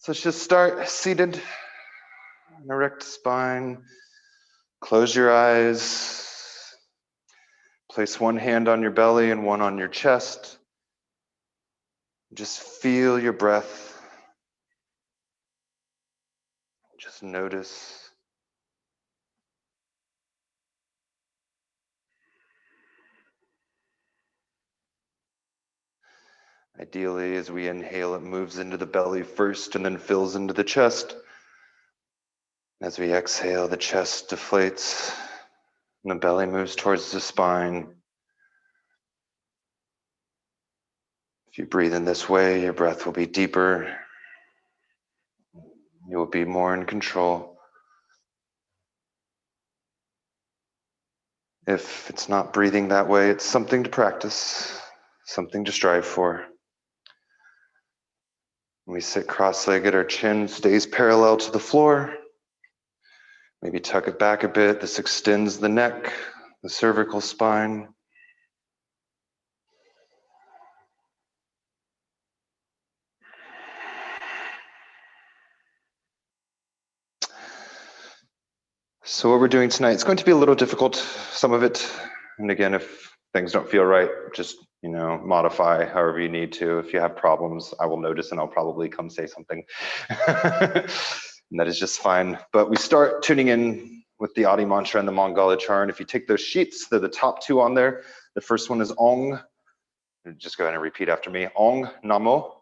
So let's just start seated, an erect spine. Close your eyes. Place one hand on your belly and one on your chest. Just feel your breath. Just notice. Ideally, as we inhale, it moves into the belly first and then fills into the chest. As we exhale, the chest deflates and the belly moves towards the spine. If you breathe in this way, your breath will be deeper. You will be more in control. If it's not breathing that way, it's something to practice, something to strive for. When we sit cross-legged, our chin stays parallel to the floor. Maybe tuck it back a bit. This extends the neck, the cervical spine. So what we're doing tonight, it's going to be a little difficult, some of it. And again, if things don't feel right, just, modify however you need to. If you have problems, I will notice and I'll probably come say something. And that is just fine. But we start tuning in with the Adi mantra and the Mangalarcharan. If you take those sheets, they're the top two on there. The first one is Ong. Just go ahead and repeat after me. Ong Namo.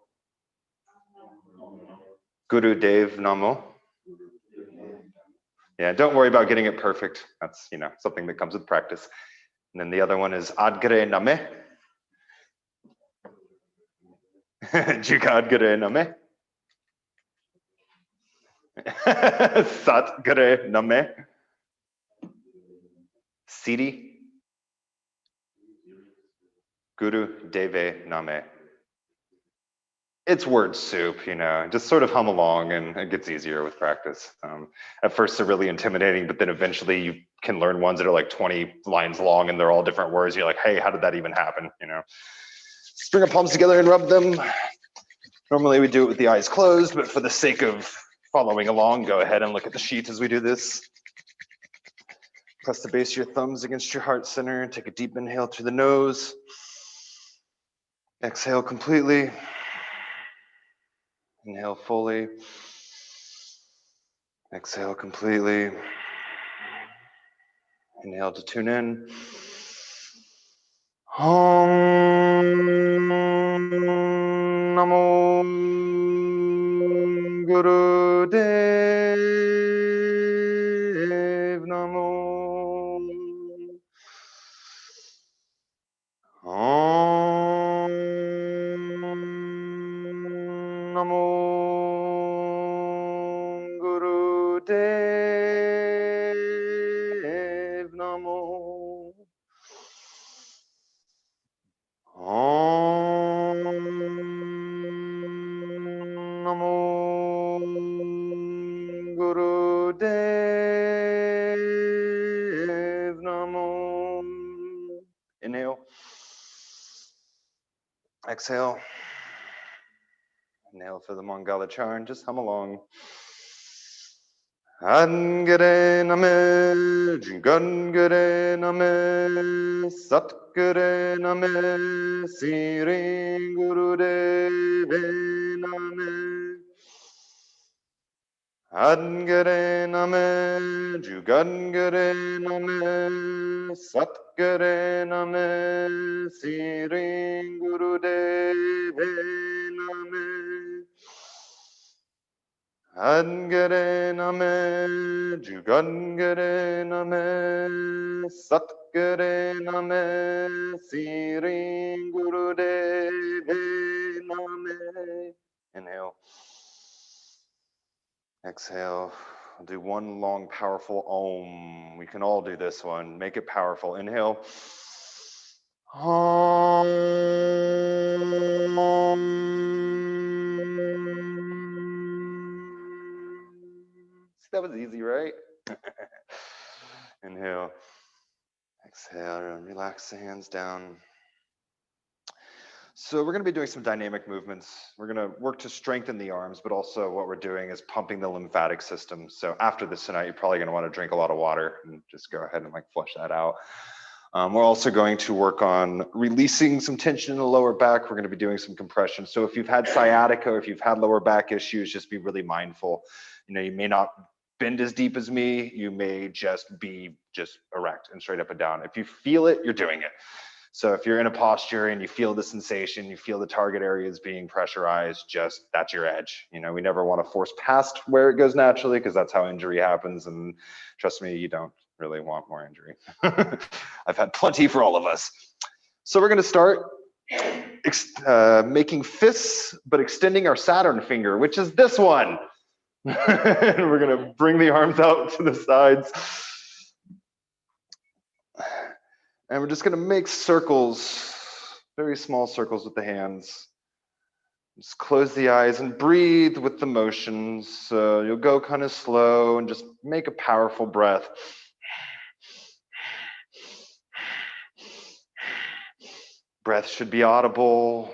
Guru Dev Namo. Yeah, don't worry about getting it perfect. That's, something that comes with practice. And then the other one is Adgare Name. Juga Adgare Name. Satgare Name. Siddhi. Guru Deve Name. It's word soup, just sort of hum along and it gets easier with practice. At first they're really intimidating, but then eventually you can learn ones that are like 20 lines long and they're all different words. You're like, hey, how did that even happen? Just bring our palms together and rub them. Normally we do it with the eyes closed, but for the sake of following along, go ahead and look at the sheet as we do this. Press the base of your thumbs against your heart center. Take a deep inhale through the nose. Exhale completely. Inhale fully. Exhale completely. Inhale to tune in. Om Namo Guru Dev Namo. Om Namo Guru Dev Namo. Om Namo Guru Dev Namo. Inhale. Exhale. Inhale for the Mangalarcharan. Just hum along. Angare Name, Jingangare Name, Satgare Name, Siri Gurudeve Name. Angare Name, Jugangare Name, Satgare Name, Siri Gurudeve Name. Angare Name, Jugangare Name, Satgare Name, Siri Gurudeve Name. Inhale. Exhale. I'll do one long, powerful Om. We can all do this one. Make it powerful. Inhale. Om. That was easy, right? Inhale. Exhale. Relax the hands down. So we're going to be doing some dynamic movements. We're going to work to strengthen the arms, but also what we're doing is pumping the lymphatic system. So after this tonight, you're probably going to want to drink a lot of water and just go ahead and like flush that out. We're also going to work on releasing some tension in the lower back. We're going to be doing some compression. So if you've had sciatica or if you've had lower back issues, just be really mindful. You know, you may not bend as deep as me. You may just be erect and straight up and down. If you feel it, you're doing it. So if you're in a posture and you feel the sensation, you feel the target areas being pressurized, that's your edge. You know, we never want to force past where it goes naturally because that's how injury happens. And trust me, you don't really want more injury. I've had plenty for all of us. So we're going to start making fists, but extending our Saturn finger, which is this one. And we're going to bring the arms out to the sides. And we're just going to make circles, very small circles with the hands. Just close the eyes and breathe with the motions. So you'll go kind of slow and just make a powerful breath. Breath should be audible.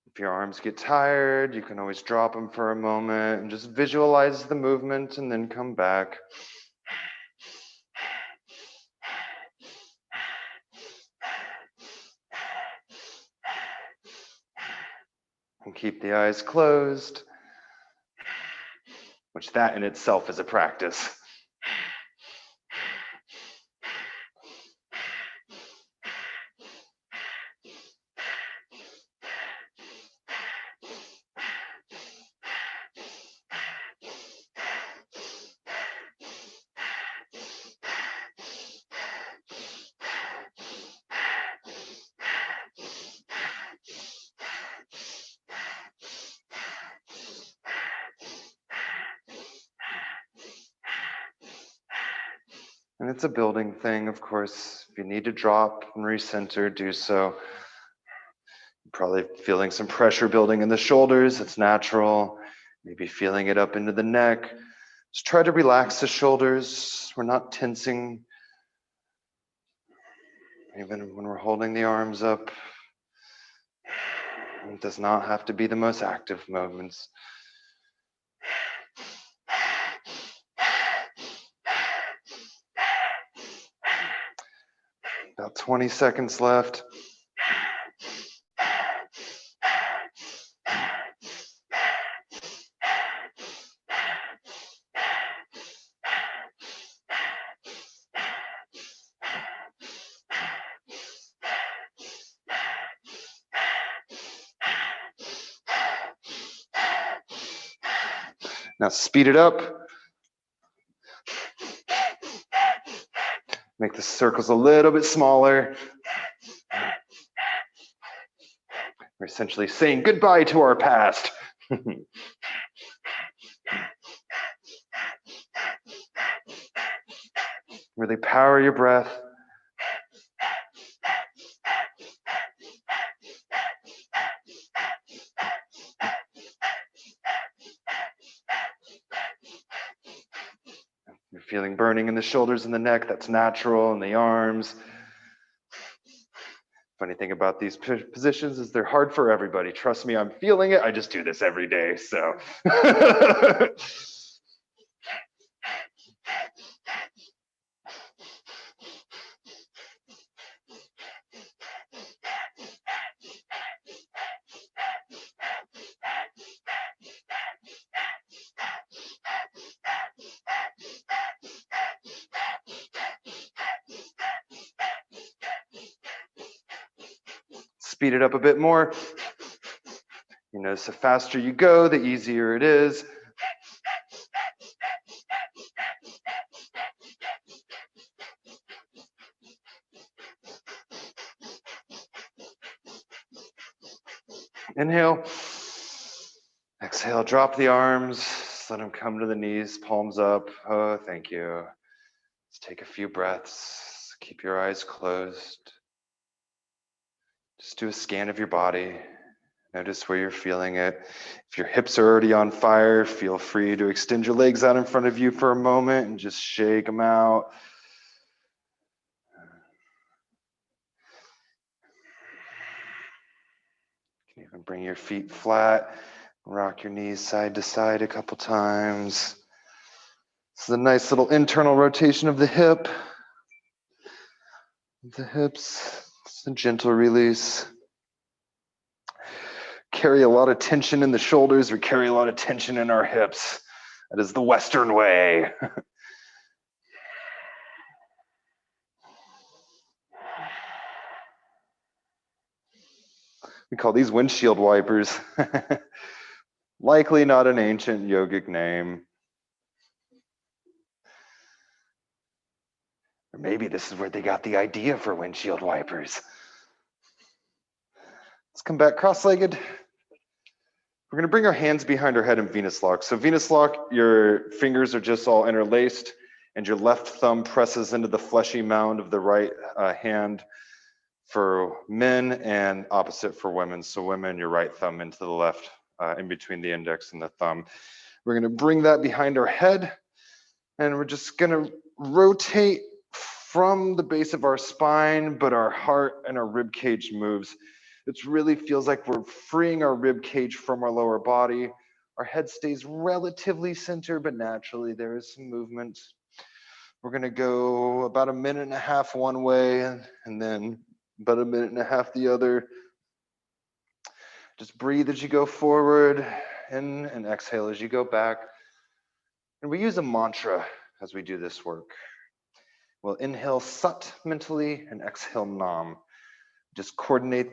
If your arms get tired, you can always drop them for a moment and just visualize the movement and then come back. And keep the eyes closed, which that in itself is a practice. And it's a building thing, of course. If you need to drop and recenter, do so. You're probably feeling some pressure building in the shoulders. It's natural. Maybe feeling it up into the neck. Just try to relax the shoulders. We're not tensing. Even when we're holding the arms up, it does not have to be the most active movements. About 20 seconds left. Now speed it up. Make the circles a little bit smaller. We're essentially saying goodbye to our past. Really power your breath. You're feeling burning in the shoulders and the neck. That's natural. And the arms. Funny thing about these positions is they're hard for everybody. Trust me, I'm feeling it. I just do this every day, so. Speed it up a bit more. You notice the faster you go, the easier it is. Inhale. Exhale, drop the arms. Let them come to the knees, palms up. Oh, thank you. Let's take a few breaths. Keep your eyes closed. Just do a scan of your body. Notice where you're feeling it. If your hips are already on fire, feel free to extend your legs out in front of you for a moment and just shake them out. You can even bring your feet flat, rock your knees side to side a couple times. This is a nice little internal rotation of the hip. The hips, it's a gentle release. Carry a lot of tension in the shoulders or carry a lot of tension in our hips. That is the Western way. We call these windshield wipers. Likely not an ancient yogic name. Or maybe this is where they got the idea for windshield wipers. Let's come back cross-legged. We're gonna bring our hands behind our head in Venus lock. So Venus lock, your fingers are just all interlaced and your left thumb presses into the fleshy mound of the right hand for men and opposite for women. So women, your right thumb into the left, in between the index and the thumb. We're gonna bring that behind our head and we're just gonna rotate from the base of our spine, but our heart and our rib cage moves. It really feels like we're freeing our rib cage from our lower body. Our head stays relatively centered, but naturally there is some movement. We're gonna go about 1.5 minutes one way and then about 1.5 minutes the other. Just breathe as you go forward and exhale as you go back. And we use a mantra as we do this work. We'll inhale Sat mentally and exhale Nam. Just coordinate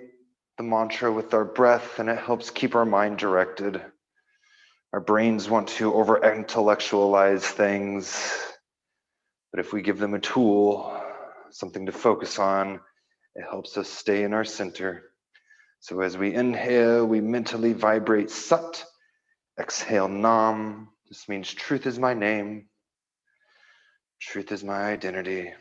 the mantra with our breath and it helps keep our mind directed. Our brains want to over-intellectualize things, but if we give them a tool, something to focus on, it helps us stay in our center. So as we inhale, we mentally vibrate Sat, exhale Nam. This means truth is my name. Truth is my identity.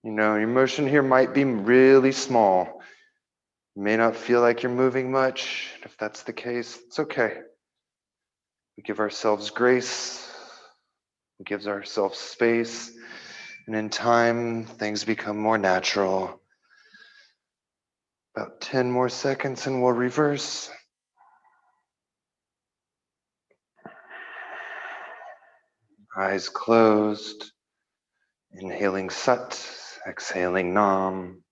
You know, your motion here might be really small. You may not feel like you're moving much. If that's the case, it's okay. We give ourselves grace. We give ourselves space. And in time, things become more natural. About 10 more seconds and we'll reverse. Eyes closed. Inhaling Sat, exhaling Nam.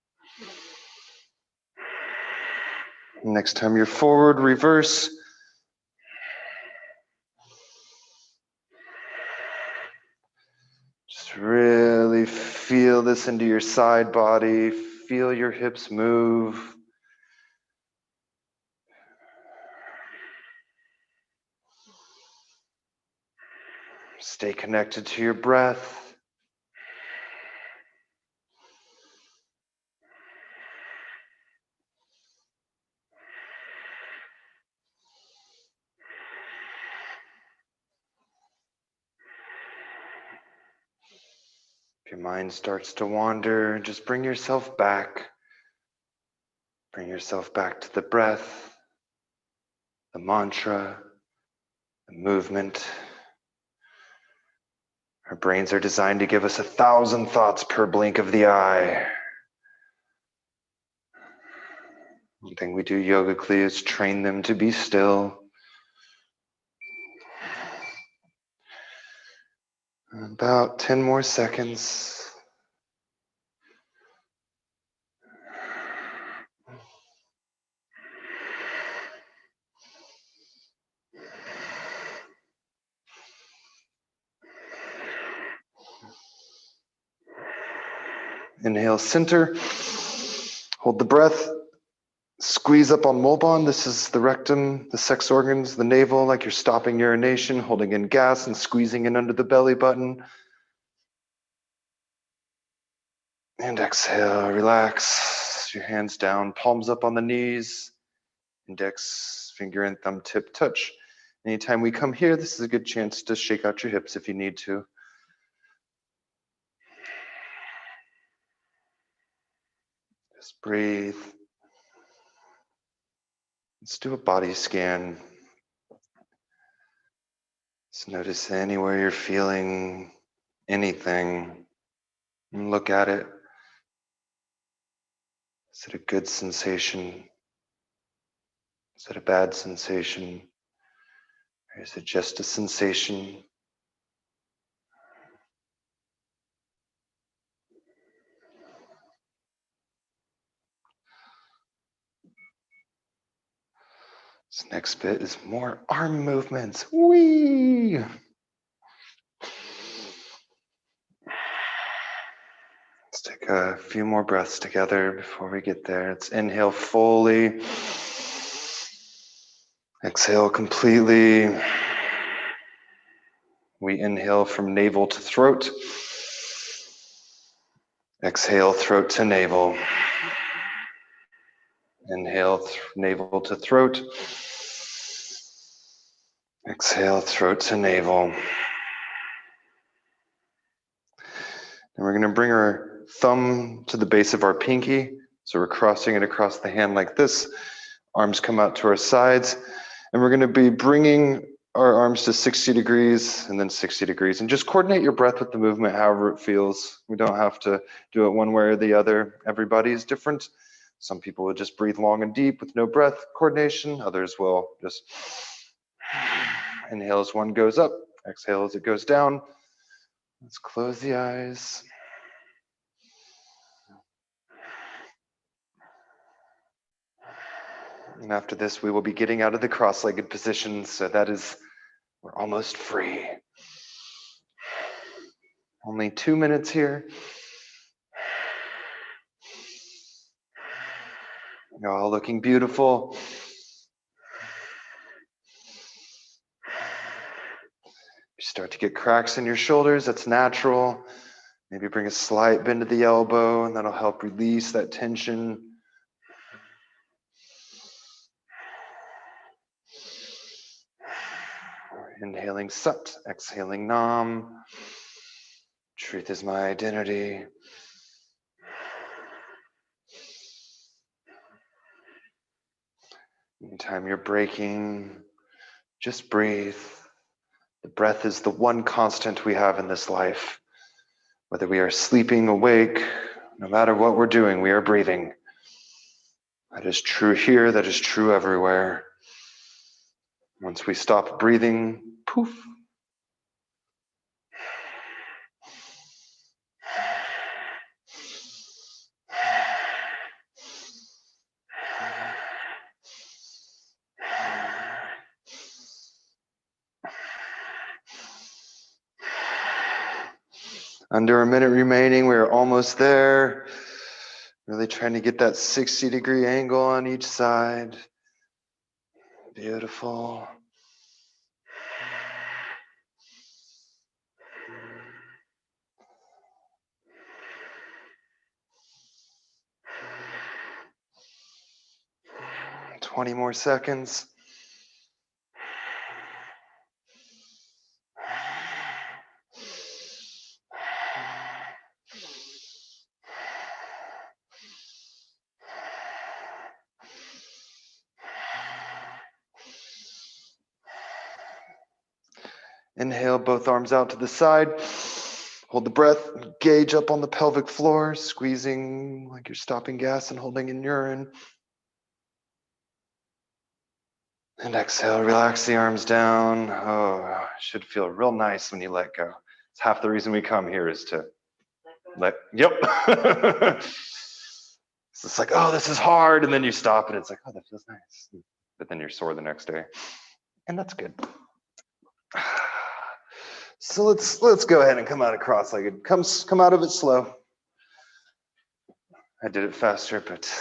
Next time you're forward, reverse. Just really feel this into your side body. Feel your hips move. Stay connected to your breath. If your mind starts to wander, just bring yourself back. Bring yourself back to the breath, the mantra, the movement. Our brains are designed to give us 1,000 thoughts per blink of the eye. One thing we do yogically is train them to be still. About 10 more seconds. Inhale, center. Hold the breath. Squeeze up on Molbon. This is the rectum, the sex organs, the navel, like you're stopping urination, holding in gas and squeezing in under the belly button. And exhale, relax. Your hands down, palms up on the knees. Index, finger and thumb tip touch. Anytime we come here, this is a good chance to shake out your hips if you need to. Just breathe. Let's do a body scan. Just notice anywhere you're feeling anything and look at it. Is it a good sensation? Is it a bad sensation? Or is it just a sensation? This next bit is more arm movements. Whee! Let's take a few more breaths together before we get there. Let's inhale fully. Exhale completely. We inhale from navel to throat. Exhale, throat to navel. Inhale, navel to throat. Exhale, throat to navel. And we're going to bring our thumb to the base of our pinky. So we're crossing it across the hand like this. Arms come out to our sides. And we're going to be bringing our arms to 60 degrees and then 60 degrees. And just coordinate your breath with the movement however it feels. We don't have to do it one way or the other. Everybody is different. Some people will just breathe long and deep with no breath coordination. Others will just inhale as one goes up, exhale as it goes down. Let's close the eyes. And after this, we will be getting out of the cross-legged position. So that is, we're almost free. Only 2 minutes here. You're all looking beautiful. You start to get cracks in your shoulders, that's natural. Maybe bring a slight bend to the elbow, and that'll help release that tension. Inhaling Sat, exhaling Nam. Truth is my identity. Anytime you're breaking, just breathe. The breath is the one constant we have in this life. Whether we are sleeping, awake, no matter what we're doing, we are breathing. That is true here, that is true everywhere. Once we stop breathing, poof. Under a minute remaining, we're almost there. Really trying to get that 60-degree angle on each side. Beautiful. And 20 more seconds. Inhale, both arms out to the side. Hold the breath, gauge up on the pelvic floor, squeezing like you're stopping gas and holding in urine. And exhale, relax the arms down. Oh, should feel real nice when you let go. It's half the reason we come here is to yep. So it's like, oh, this is hard. And then you stop and it's like, oh, that feels nice. But then you're sore the next day. And that's good. So let's go ahead and come out of cross-legged. Come out of it slow. I did it faster, but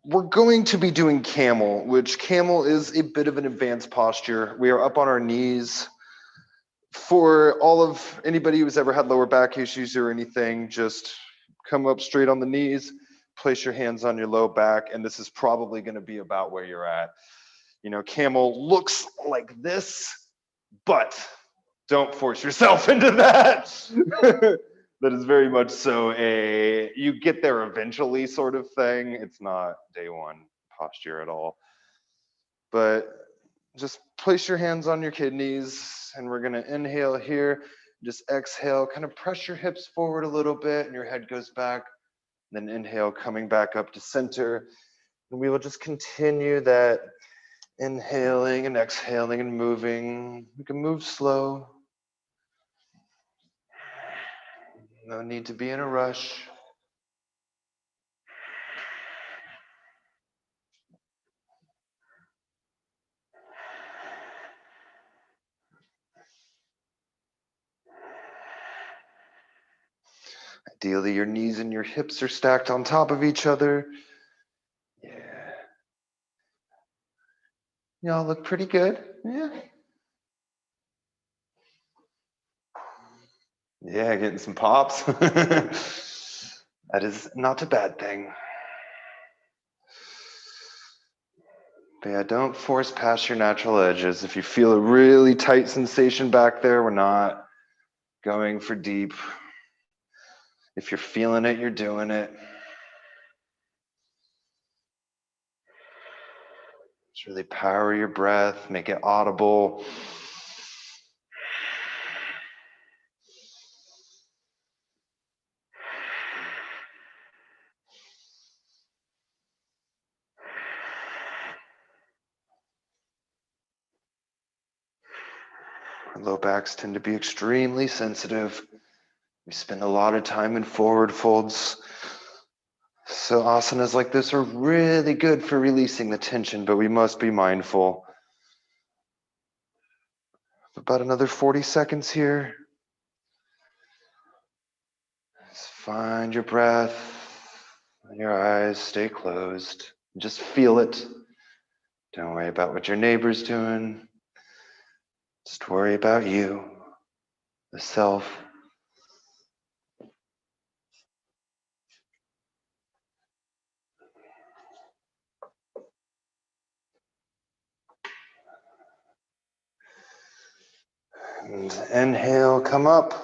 we're going to be doing camel, which camel is a bit of an advanced posture. We are up on our knees. For all of anybody who's ever had lower back issues or anything, just come up straight on the knees, place your hands on your low back, and this is probably going to be about where you're at. You know, camel looks like this, but don't force yourself into that. That is very much so a you get there eventually sort of thing. It's not day one posture at all. But just place your hands on your kidneys, and we're gonna inhale here. Just exhale, kind of press your hips forward a little bit and your head goes back. Then inhale, coming back up to center. And we will just continue that inhaling and exhaling and moving. We can move slow. No need to be in a rush. Ideally, your knees and your hips are stacked on top of each other. Yeah. Y'all look pretty good. Yeah. Yeah, getting some pops. That is not a bad thing. But yeah, don't force past your natural edges. If you feel a really tight sensation back there, we're not going for deep. If you're feeling it, you're doing it. Just really power your breath, make it audible. Our low backs tend to be extremely sensitive. We spend a lot of time in forward folds. So asanas like this are really good for releasing the tension, but we must be mindful. About another 40 seconds here. Just find your breath and your eyes stay closed. Just feel it. Don't worry about what your neighbor's doing. Just worry about you, the self. And inhale, come up.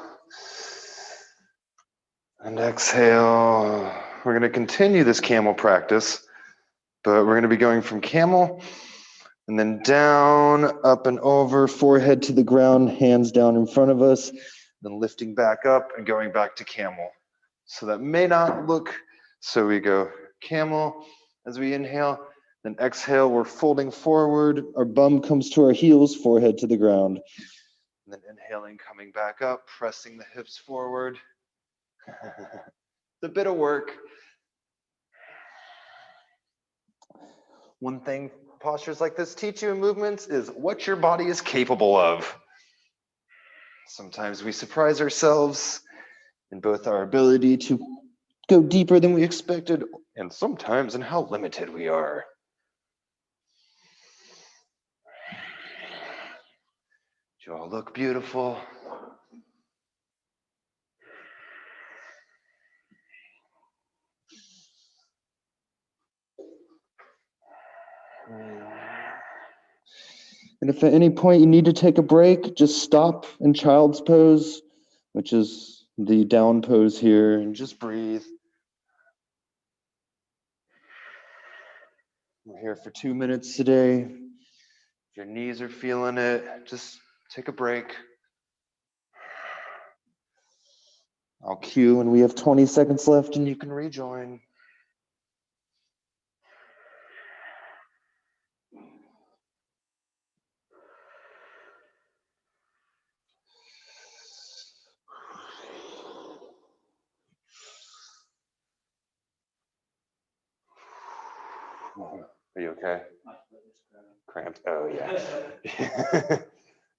And exhale. We're going to continue this camel practice, but we're going to be going from camel and then down, up and over, forehead to the ground, hands down in front of us, then lifting back up and going back to camel. So that may not look, so we go camel as we inhale, then exhale, we're folding forward, our bum comes to our heels, forehead to the ground. And then inhaling, coming back up, pressing the hips forward. It's a bit of work. One thing postures like this teach you in movements is what your body is capable of. Sometimes we surprise ourselves in both our ability to go deeper than we expected, and sometimes in how limited we are. You all look beautiful. And if at any point you need to take a break, just stop in child's pose, which is the down pose here, and just breathe. We're here for 2 minutes today. If your knees are feeling it, just take a break. I'll cue when we have 20 seconds left and you can rejoin. Are you okay? Cramped? Oh, yeah.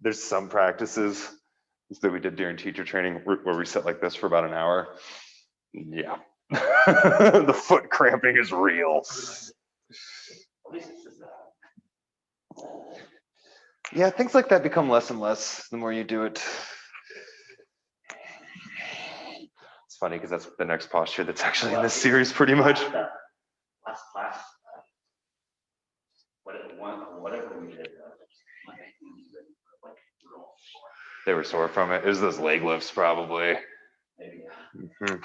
There's some practices that we did during teacher training where we sit like this for about an hour. Yeah. The foot cramping is real. Yeah, things like that become less and less the more you do it. It's funny because that's the next posture that's actually in this series pretty much. Last class, whatever we did, They were sore from it. It was those leg lifts probably. maybe Mhm.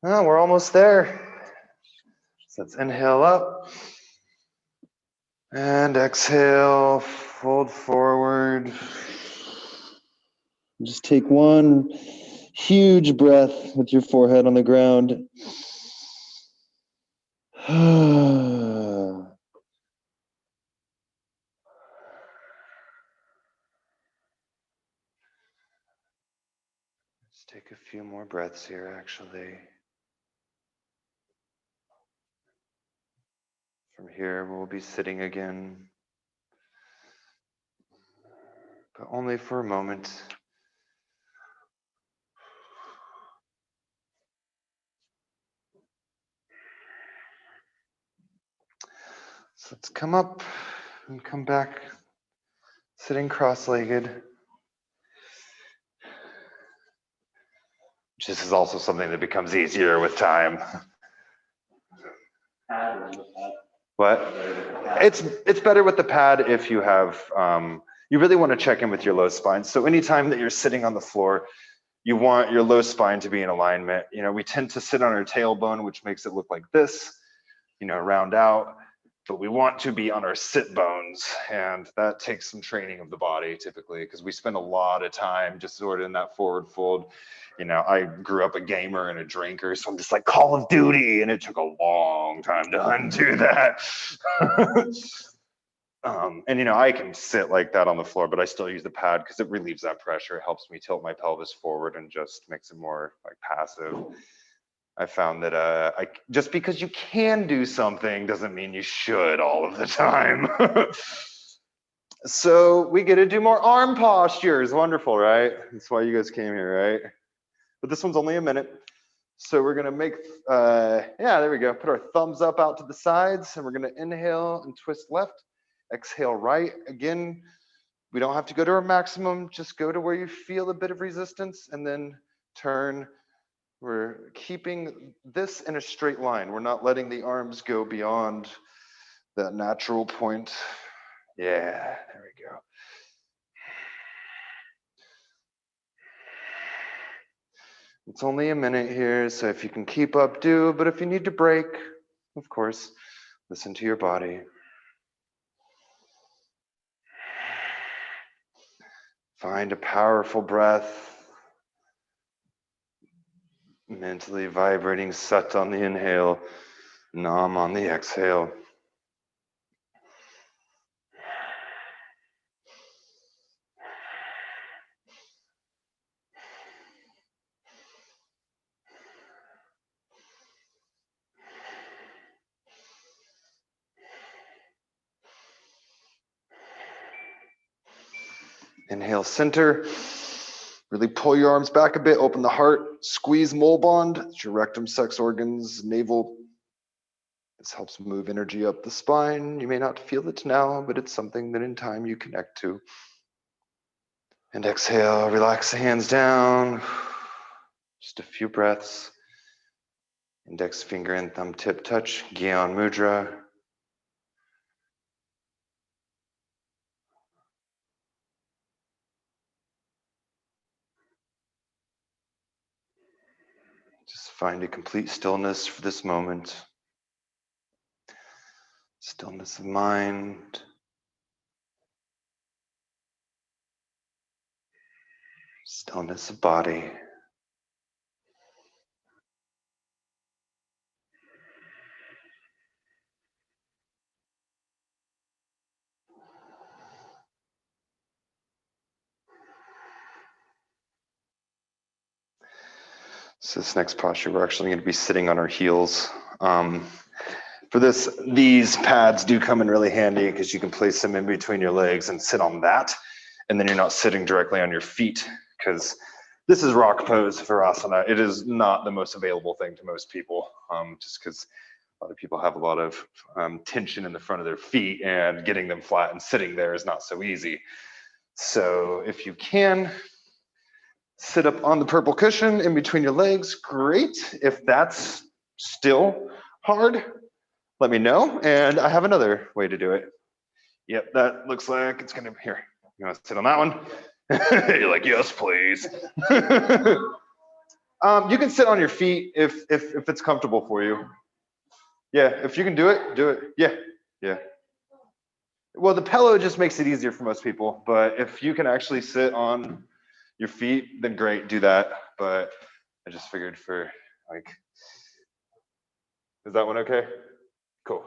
Oh, we're almost there. So let's inhale up and exhale, fold forward. Just take one huge breath with your forehead on the ground. Let's take a few more breaths here, actually. From here, we'll be sitting again, but only for a moment. So let's come up and come back, sitting cross-legged. This is also something that becomes easier with time. What? It's better with the pad if you have, you really want to check in with your low spine. So anytime that you're sitting on the floor, you want your low spine to be in alignment. You know, we tend to sit on our tailbone, which makes it look like this, you know, round out, but we want to be on our sit bones. And that takes some training of the body typically, because we spend a lot of time just sort of in that forward fold. You know, I grew up a gamer and a drinker, so I'm just like Call of Duty, and it took a long time to undo that. And you know, I can sit like that on the floor, but I still use the pad because it relieves that pressure. It helps me tilt my pelvis forward and just makes it more like passive. I found that just because you can do something doesn't mean you should all of the time. So we get to do more arm postures. Wonderful, right? That's why you guys came here, right? But this one's only a minute. So we're gonna make, yeah, there we go. Put our thumbs up out to the sides, and we're gonna inhale and twist left, exhale right. Again, we don't have to go to our maximum, just go to where you feel a bit of resistance, and then turn. We're keeping this in a straight line. We're not letting the arms go beyond that natural point. Yeah, there we go. It's only a minute here, so if you can keep up, do, but if you need to break, of course, listen to your body. Find a powerful breath. Mentally vibrating Sat on the inhale, Nam on the exhale. Inhale, center. Really pull your arms back a bit, open the heart, squeeze mole bond. It's your rectum, sex organs, navel. This helps move energy up the spine. You may not feel it now, but it's something that in time you connect to. And exhale, relax the hands down. Just a few breaths. Index finger and thumb tip touch, Gyan Mudra. Just find a complete stillness for this moment. Stillness of mind. Stillness of body. So this next posture, we're actually going to be sitting on our heels. For this, these pads do come in really handy because you can place them in between your legs and sit on that. And then you're not sitting directly on your feet, because this is rock pose for asana. It is not the most available thing to most people, just because a lot of people have a lot of tension in the front of their feet, and getting them flat and sitting there is not so easy. So if you can, sit up on the purple cushion in between your legs, great. If that's still hard, let me know, and I have another way to do it. Yep, that looks like it's gonna, here, you wanna sit on that one? You're like, yes, please. You can sit on your feet if it's comfortable for you. Yeah, if you can do it, do it. Yeah, yeah. Well, the pillow just makes it easier for most people, but if you can actually sit on your feet, then great, do that. But I just figured for like, is that one okay? Cool.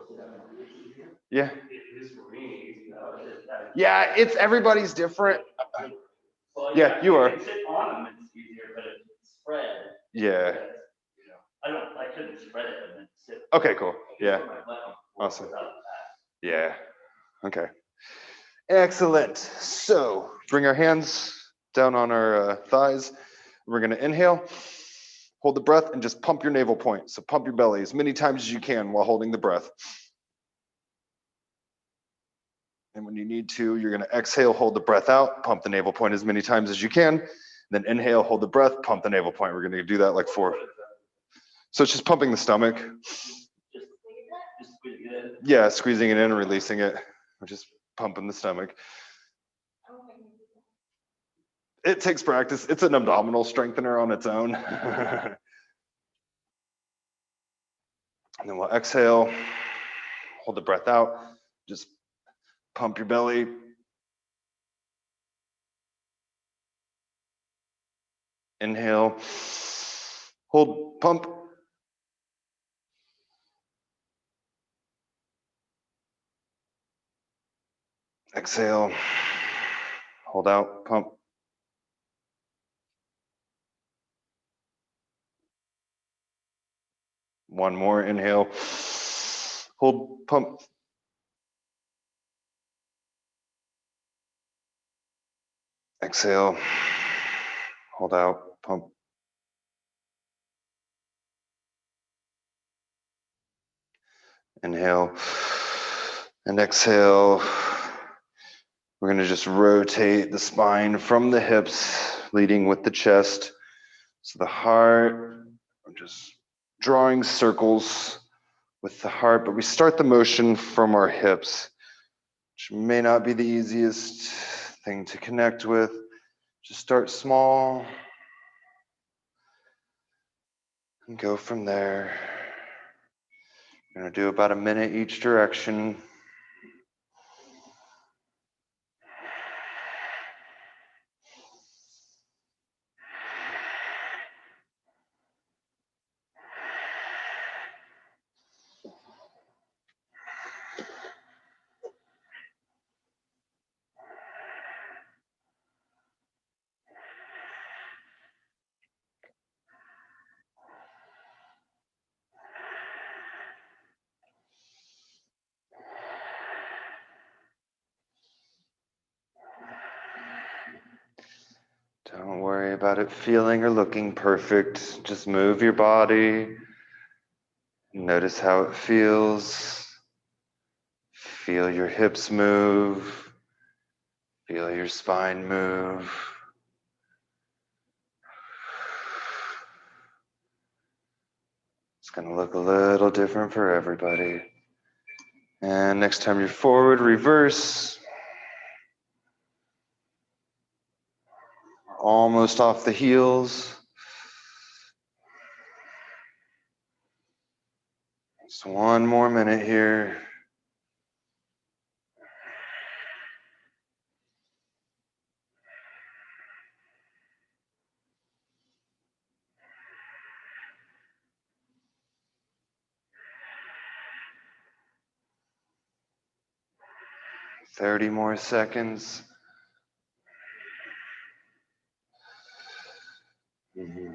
Yeah. It is for me. Yeah, it's everybody's different. Well, Yeah, you are. You can sit on them, it's easier, but if it's spread. Yeah. I couldn't spread it and then sit. Okay, cool. Yeah. Awesome. Yeah. Okay. Excellent. So bring our hands down on our thighs. We're going to inhale, hold the breath, and just pump your navel point. So pump your belly as many times as you can while holding the breath. And when you need to, you're going to exhale, hold the breath out, pump the navel point as many times as you can. Then inhale, hold the breath, pump the navel point. We're going to do that like 4. So it's just pumping the stomach. Just squeezing it in. Yeah, squeezing it in and releasing it. We're just pumping the stomach. It takes practice. It's an abdominal strengthener on its own. And then we'll exhale, hold the breath out, just pump your belly. Inhale, hold, pump. Exhale, hold out, pump. One more, inhale, hold, pump. Exhale, hold out, pump. Inhale and exhale. We're going to just rotate the spine from the hips, leading with the chest. So the heart, I'm just drawing circles with the heart, but we start the motion from our hips, which may not be the easiest thing to connect with. Just start small and go from there. We're going to do about a minute each direction. Don't worry about it feeling or looking perfect. Just move your body. Notice how it feels. Feel your hips move. Feel your spine move. It's going to look a little different for everybody. And next time you're forward, reverse. Almost off the heels. Just one more minute here. Thirty more seconds. Mm-hmm.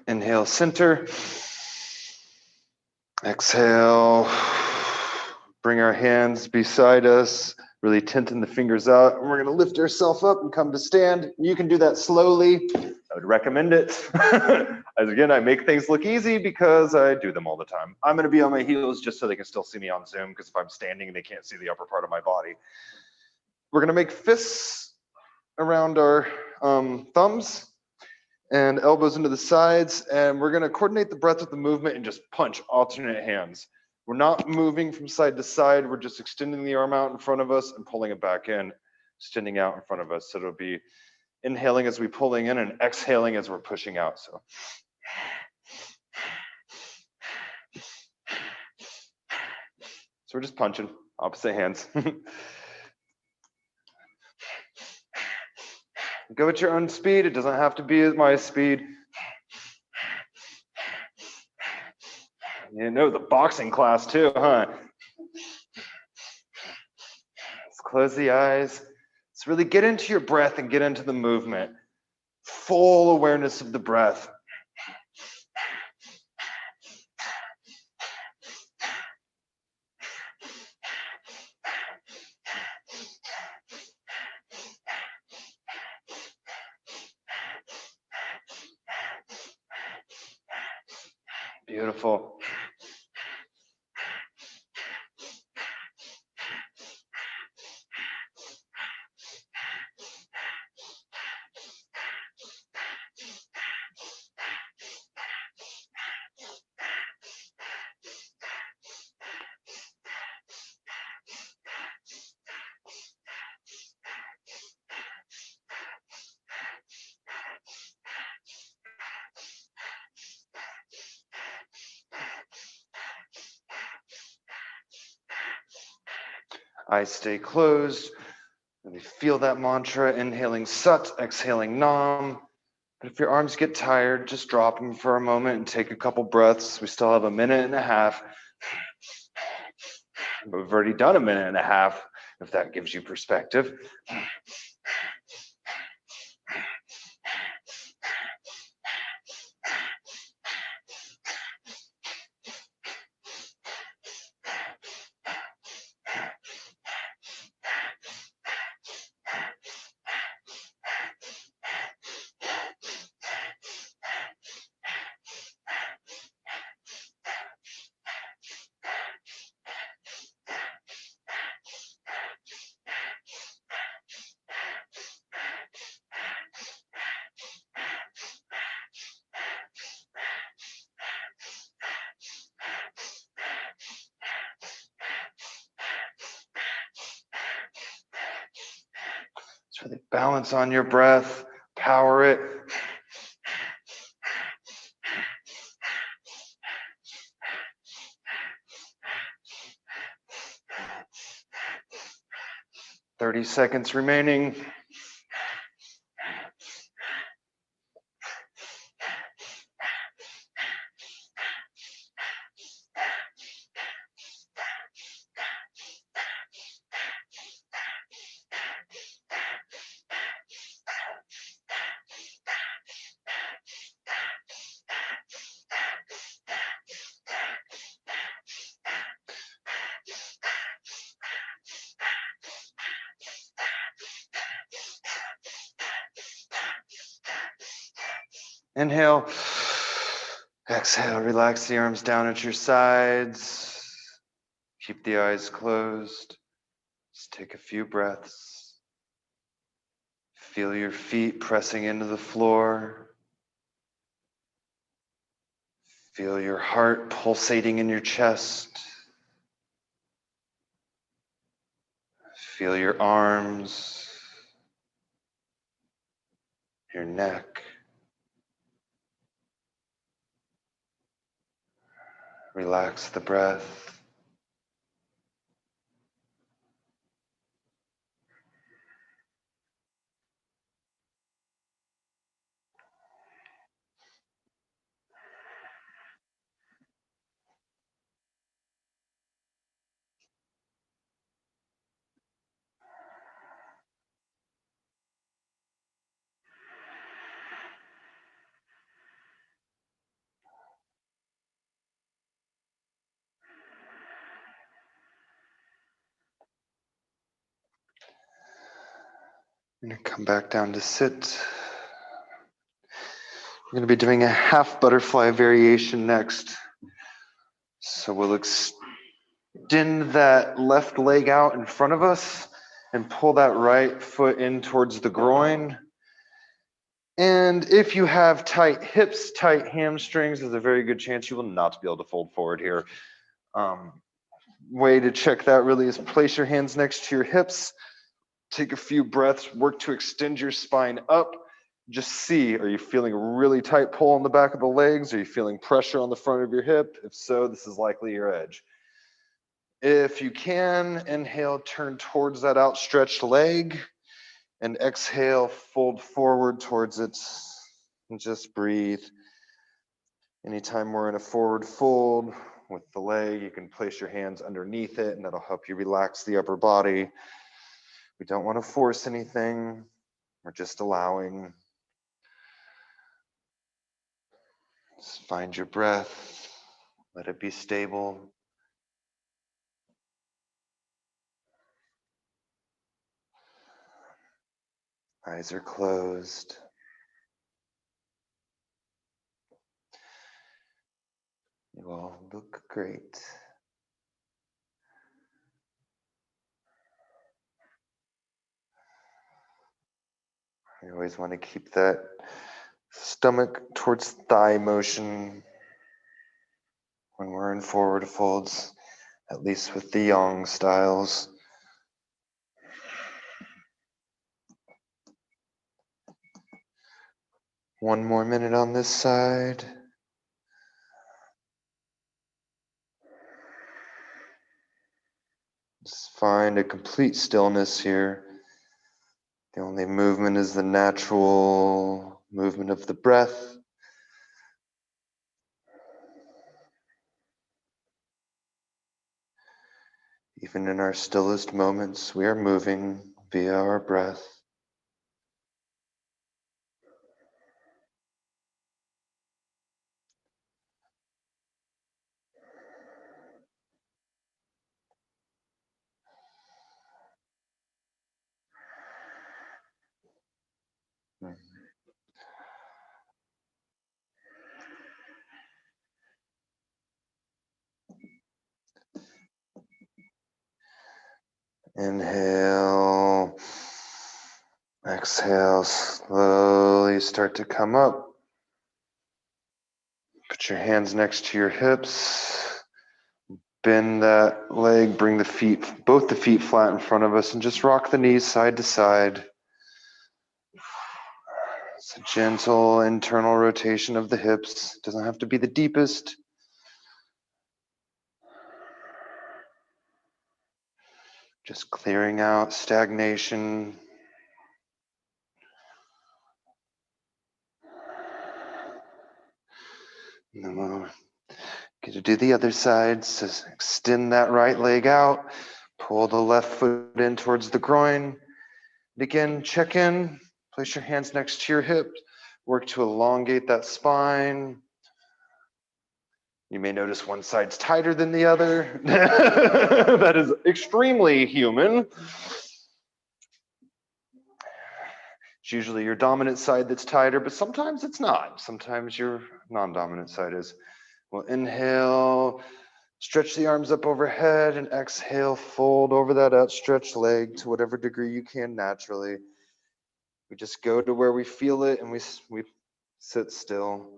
Inhale, center. Exhale. Bring our hands beside us, really tenting the fingers out. And we're going to lift ourselves up and come to stand. You can do that slowly. I would recommend it. As again, I make things look easy because I do them all the time. I'm going to be on my heels just so they can still see me on Zoom, because if I'm standing, they can't see the upper part of my body. We're gonna make fists around our thumbs and elbows into the sides, and we're gonna coordinate the breath with the movement and just punch alternate hands. We're not moving from side to side, we're just extending the arm out in front of us and pulling it back in, extending out in front of us. So it'll be inhaling as we're pulling in and exhaling as we're pushing out. So we're just punching, opposite hands. Go at your own speed. It doesn't have to be at my speed. You know, the boxing class too, huh? Let's close the eyes. Let's really get into your breath and get into the movement. Full awareness of the breath. Beautiful. Eyes stay closed. Really feel that mantra, inhaling Sat, exhaling Nam. But if your arms get tired, just drop them for a moment and take a couple breaths. We still have a minute and a half. But we've already done a minute and a half, if that gives you perspective. Just really balance on your breath, power it. "30 seconds remaining." Inhale. Exhale, relax the arms down at your sides. Keep the eyes closed. Just take a few breaths. Feel your feet pressing into the floor. Feel your heart pulsating in your chest. Feel your arms, your neck. Relax the breath. I'm going to come back down to sit. We're going to be doing a half butterfly variation next. So we'll extend that left leg out in front of us and pull that right foot in towards the groin. And if you have tight hips, tight hamstrings, there's a very good chance you will not be able to fold forward here. Way to check that really is place your hands next to your hips, take a few breaths, work to extend your spine up. Just see, are you feeling a really tight pull on the back of the legs? Are you feeling pressure on the front of your hip? If so, this is likely your edge. If you can, inhale, turn towards that outstretched leg, and exhale, fold forward towards it, and just breathe. Anytime we're in a forward fold with the leg, you can place your hands underneath it, and that'll help you relax the upper body. We don't want to force anything. We're just allowing. Just find your breath. Let it be stable. Eyes are closed. You all look great. You always want to keep that stomach towards thigh motion when we're in forward folds, at least with the yang styles. One more minute on this side. Just find a complete stillness here. The only movement is the natural movement of the breath. Even in our stillest moments, we are moving via our breath. Inhale, exhale, slowly start to come up. Put your hands next to your hips. Bend that leg, bring the feet, both the feet flat in front of us, and just rock the knees side to side. It's a gentle internal rotation of the hips. Doesn't have to be the deepest. Just clearing out stagnation. And then we'll get to do the other side. So extend that right leg out. Pull the left foot in towards the groin. And again, check in. Place your hands next to your hips. Work to elongate that spine. You may notice one side's tighter than the other. That is extremely human. It's usually your dominant side that's tighter, but sometimes it's not. Sometimes your non-dominant side is. We'll inhale, stretch the arms up overhead, and exhale, fold over that outstretched leg to whatever degree you can naturally. We just go to where we feel it and we sit still.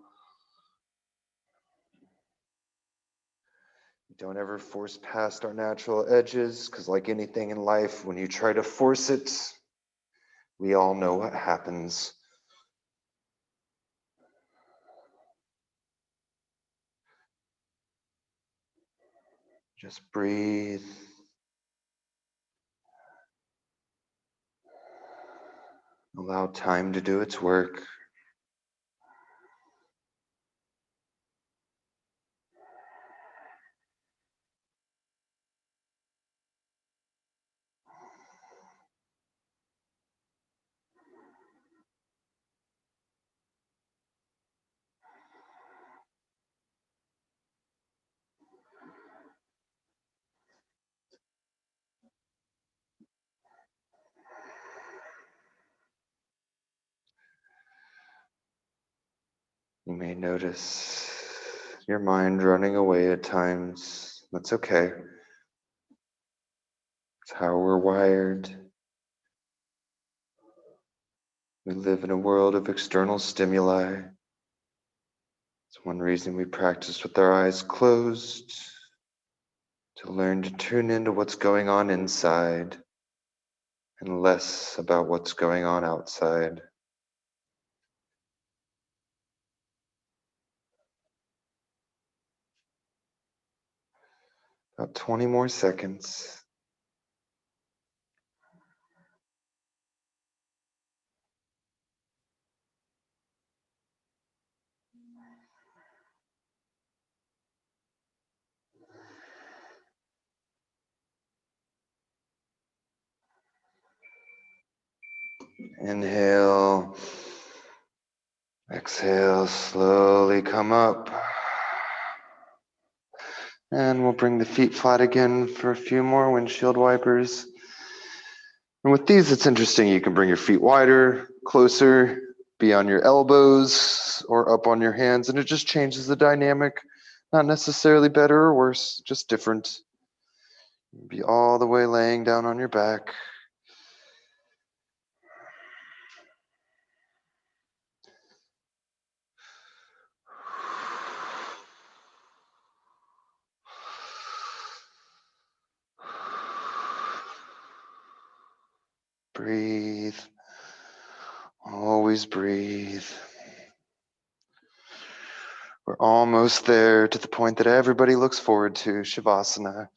Don't ever force past our natural edges, because like anything in life, when you try to force it, we all know what happens. Just breathe. Allow time to do its work. You may notice your mind running away at times. That's okay. It's how we're wired. We live in a world of external stimuli. It's one reason we practice with our eyes closed, to learn to tune into what's going on inside and less about what's going on outside. About 20 more seconds. Inhale. Exhale, slowly come up. And we'll bring the feet flat again for a few more windshield wipers. And with these, it's interesting. You can bring your feet wider, closer, be on your elbows or up on your hands, and it just changes the dynamic. Not necessarily better or worse, just different. Be all the way laying down on your back. Breathe. Always breathe. We're almost there, to the point that everybody looks forward to, Shavasana.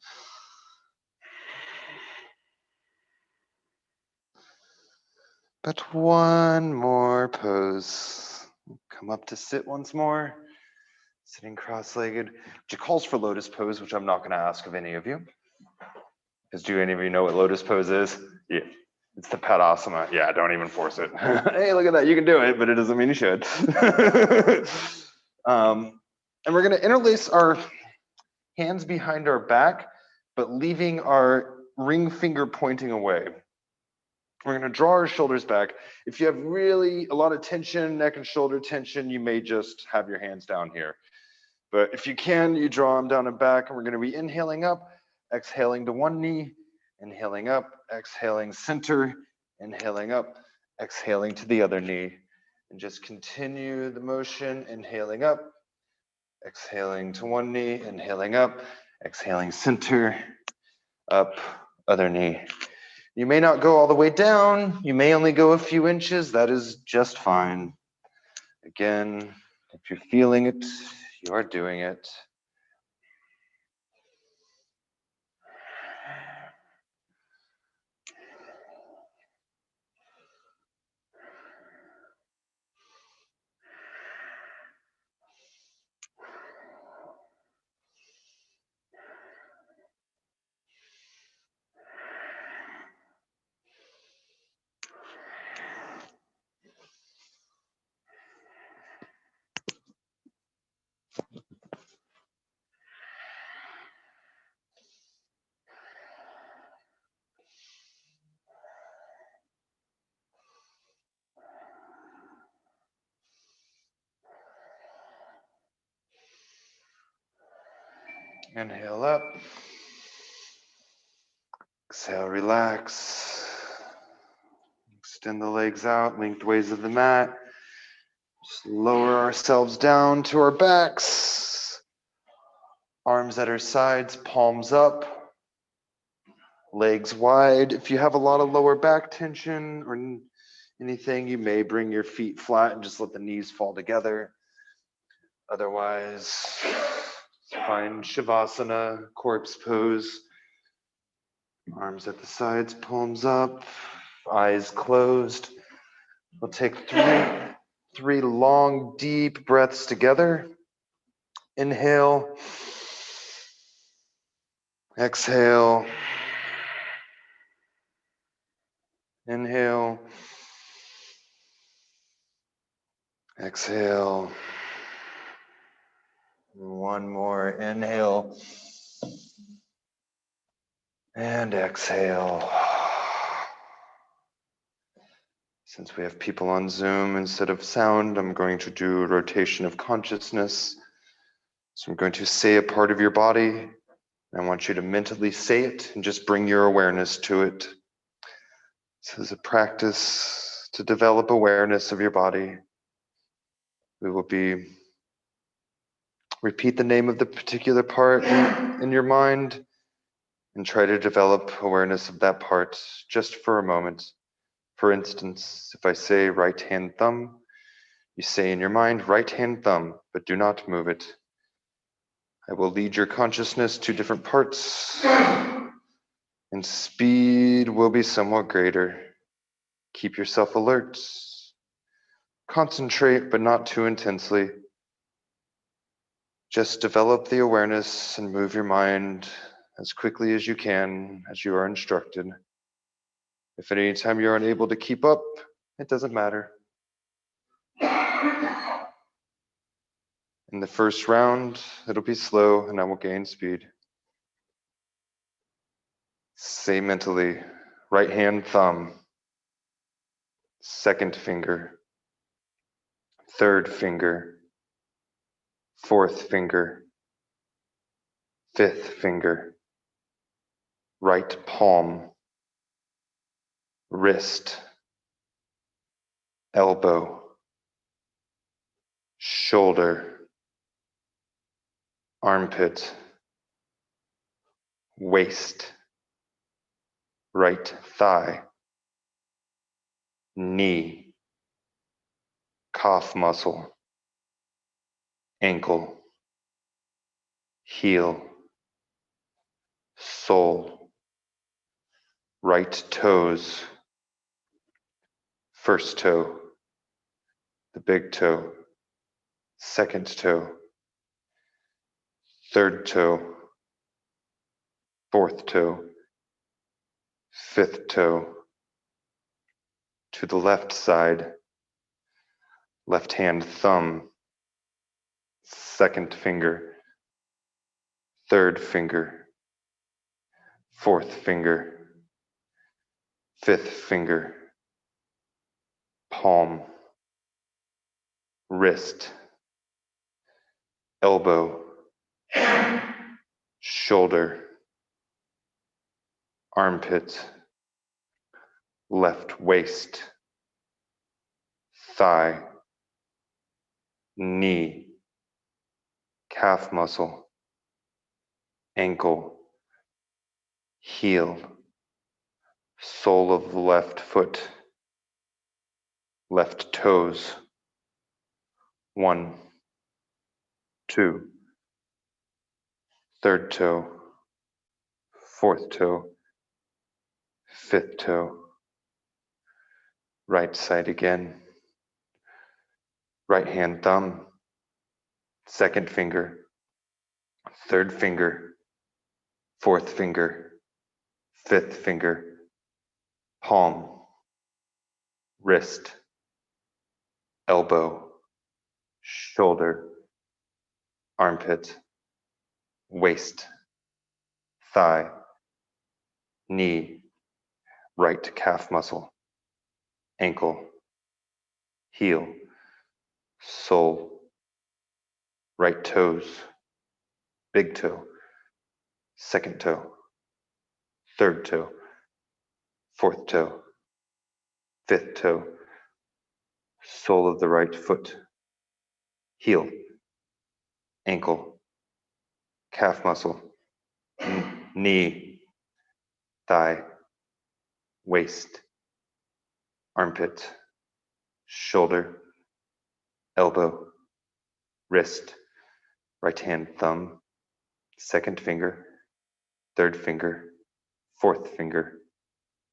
But one more pose. Come up to sit once more. Sitting cross-legged, which calls for lotus pose, which I'm not going to ask of any of you. Because do any of you know what lotus pose is? Yeah, it's the Padasana. Yeah, don't even force it. Hey, look at that. You can do it, but it doesn't mean you should. And we're going to interlace our hands behind our back, but leaving our ring finger pointing away. We're going to draw our shoulders back. If you have really a lot of tension, neck and shoulder tension, you may just have your hands down here. But if you can, you draw them down and back, and we're going to be inhaling up, exhaling to one knee, inhaling up, exhaling center, inhaling up, exhaling to the other knee. And just continue the motion, inhaling up, exhaling to one knee, inhaling up, exhaling center, up, other knee. You may not go all the way down. You may only go a few inches. That is just fine. Again, if you're feeling it, you are doing it. Inhale up. Exhale, relax. Extend the legs out, lengthways of the mat. Just lower ourselves down to our backs. Arms at our sides, palms up. Legs wide. If you have a lot of lower back tension or anything, you may bring your feet flat and just let the knees fall together. Otherwise, find Shavasana, corpse pose. Arms at the sides, palms up, eyes closed. We'll take three long, deep breaths together. Inhale. Exhale. Inhale. Exhale. One more. Inhale. And exhale. Since we have people on Zoom, instead of sound, I'm going to do a rotation of consciousness. So I'm going to say a part of your body. I want you to mentally say it and just bring your awareness to it. This is a practice to develop awareness of your body. We will repeat the name of the particular part in your mind and try to develop awareness of that part just for a moment. For instance, if I say right hand thumb, you say in your mind right hand thumb, but do not move it. I will lead your consciousness to different parts, and speed will be somewhat greater. Keep yourself alert. Concentrate, but not too intensely. Just develop the awareness and move your mind as quickly as you can, as you are instructed. If at any time you're unable to keep up, it doesn't matter. In the first round, it'll be slow and I will gain speed. Say mentally, right hand thumb, second finger, third finger, fourth finger, fifth finger, right palm, wrist, elbow, shoulder, armpit, waist, right thigh, knee, calf muscle, ankle, heel, sole, right toes, first toe, the big toe, second toe, third toe, fourth toe, fifth toe, to the left side, left hand thumb, second finger, third finger, fourth finger, fifth finger, palm, wrist, elbow, shoulder, armpit, left waist, thigh, knee, calf muscle, ankle, heel, sole of the left foot, left toes, 1, 2, third toe, fourth toe, fifth toe, right side again, right hand thumb, second finger, third finger, fourth finger, fifth finger, palm, wrist, elbow, shoulder, armpit, waist, thigh, knee, right calf muscle, ankle, heel, sole, right toes, big toe, second toe, third toe, fourth toe, fifth toe, sole of the right foot, heel, ankle, calf muscle, knee, thigh, waist, armpit, shoulder, elbow, wrist, right hand thumb, second finger, third finger, fourth finger,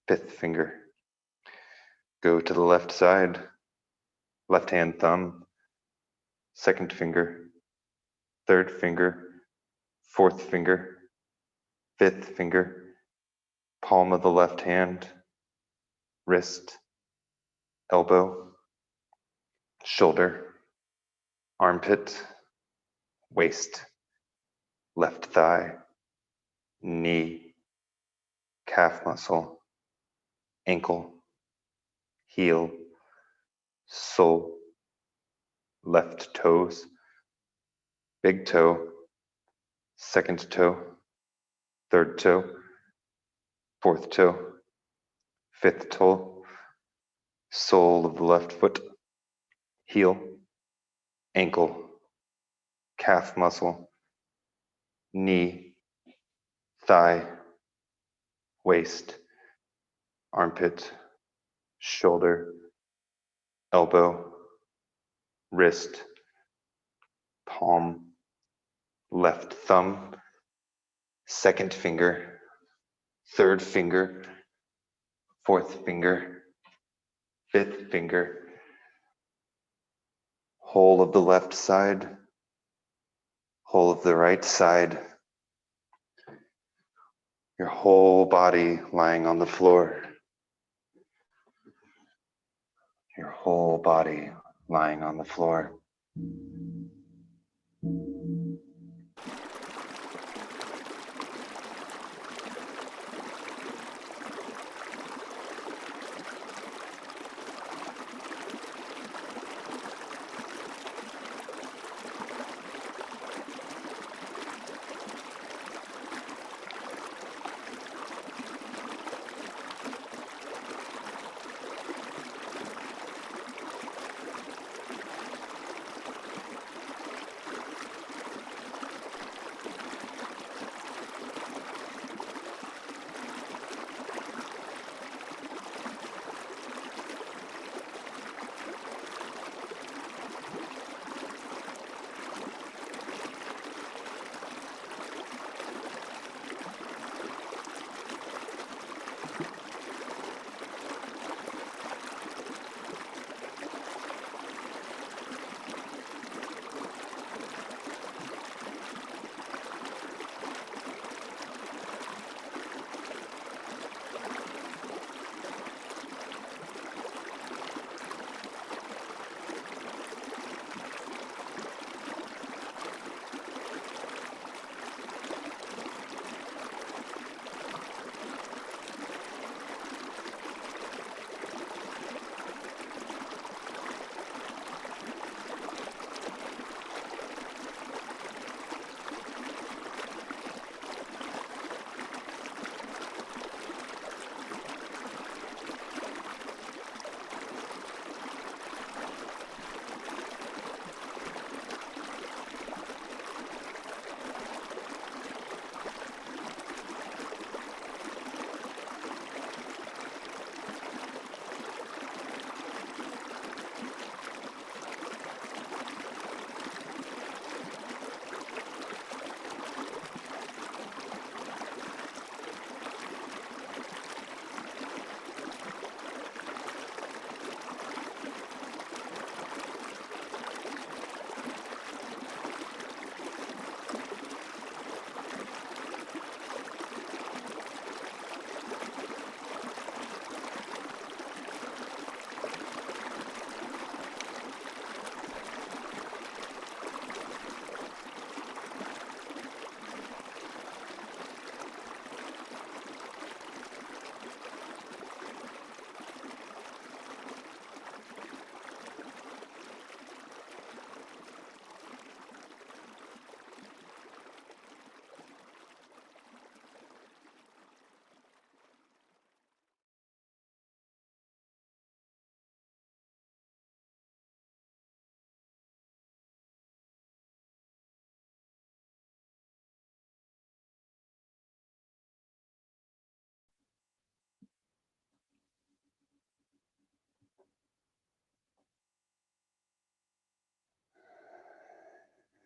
fifth finger. Go to the left side, left hand thumb, second finger, third finger, fourth finger, fifth finger, palm of the left hand, wrist, elbow, shoulder, armpit, waist, left thigh, knee, calf muscle, ankle, heel, sole, left toes, big toe, second toe, third toe, fourth toe, fifth toe, sole of the left foot, heel, ankle, calf muscle, knee, thigh, waist, armpit, shoulder, elbow, wrist, palm, left thumb, second finger, third finger, fourth finger, fifth finger, whole of the left side, whole of the right side, your whole body lying on the floor, your whole body lying on the floor.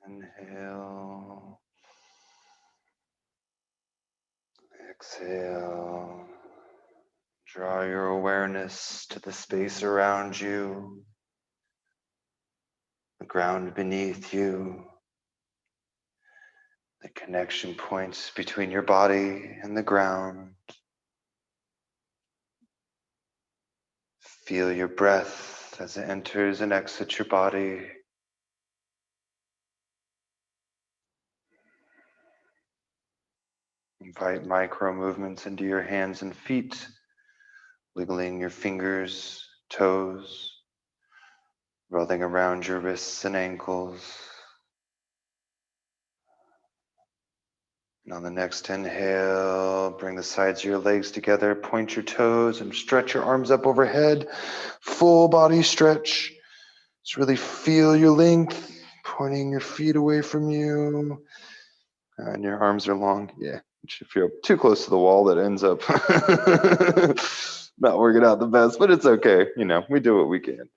Inhale, exhale. Draw your awareness to the space around you, the ground beneath you, the connection points between your body and the ground. Feel your breath as it enters and exits your body. Invite micro movements into your hands and feet, wiggling your fingers, toes, rolling around your wrists and ankles. And on the next inhale, bring the sides of your legs together, point your toes and stretch your arms up overhead. Full body stretch. Just really feel your length, pointing your feet away from you. And your arms are long. Yeah, if you're too close to the wall, that ends up not working out the best, but it's okay. You know, we do what we can.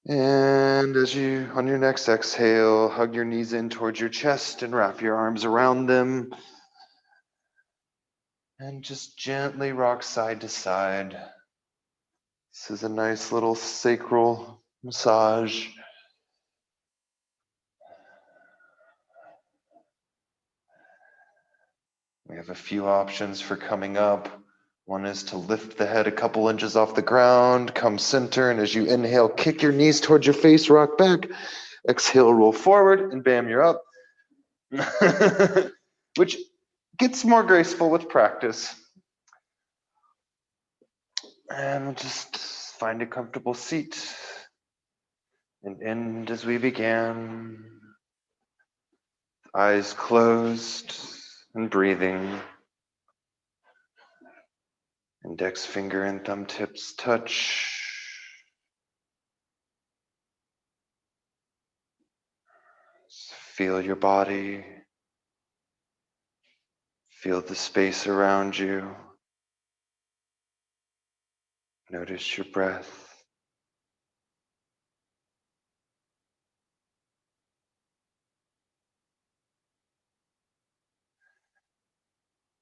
And as you, on your next exhale, hug your knees in towards your chest and wrap your arms around them. And just gently rock side to side. This is a nice little sacral massage. We have a few options for coming up. One is to lift the head a couple inches off the ground, come center, and as you inhale, kick your knees towards your face, rock back. Exhale, roll forward, and bam, you're up. Which gets more graceful with practice. And just find a comfortable seat and end as we began. Eyes closed and breathing. Index finger and thumb tips touch. Feel your body. Feel the space around you. Notice your breath.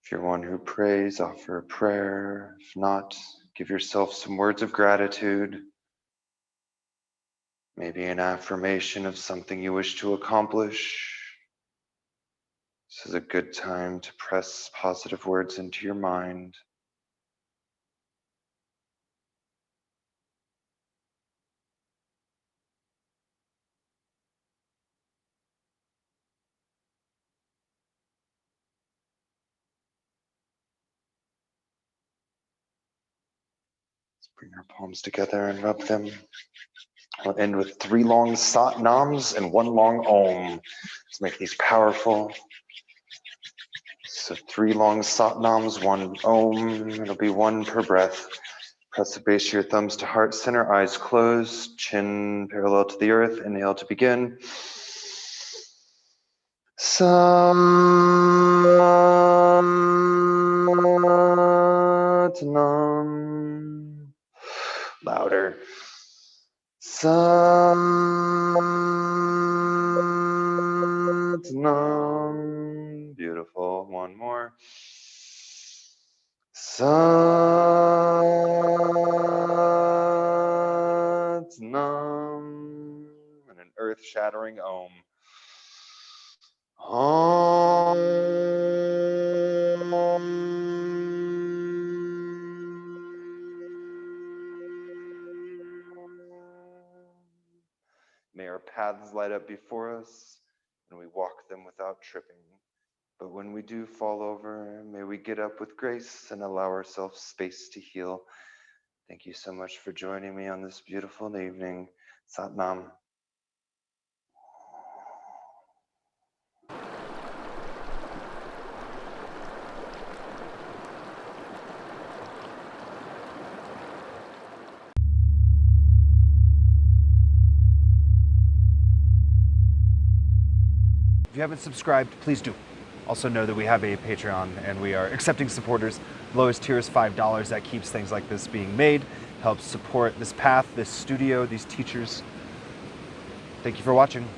If you're one who prays, offer a prayer. If not, give yourself some words of gratitude. Maybe an affirmation of something you wish to accomplish. This is a good time to press positive words into your mind. Let's bring our palms together and rub them. We'll end with 3 long Sat Nams and 1 long Om. Let's make these powerful. So 3 long Sat Nams, 1 Om. It'll be 1 per breath. Press the base of your thumbs to heart center, eyes closed, chin parallel to the earth. Inhale to begin. Satnam. Louder. Satnam. Beautiful. 1 more. Satnam. And an earth-shattering Om. May our paths light up before us, and we walk them without tripping. But when we do fall over, may we get up with grace and allow ourselves space to heal. Thank you so much for joining me on this beautiful evening. Satnam. If you haven't subscribed, please do. Also know that we have a Patreon and we are accepting supporters. Lowest tier is $5. That keeps things like this being made, helps support this path, this studio, these teachers. Thank you for watching.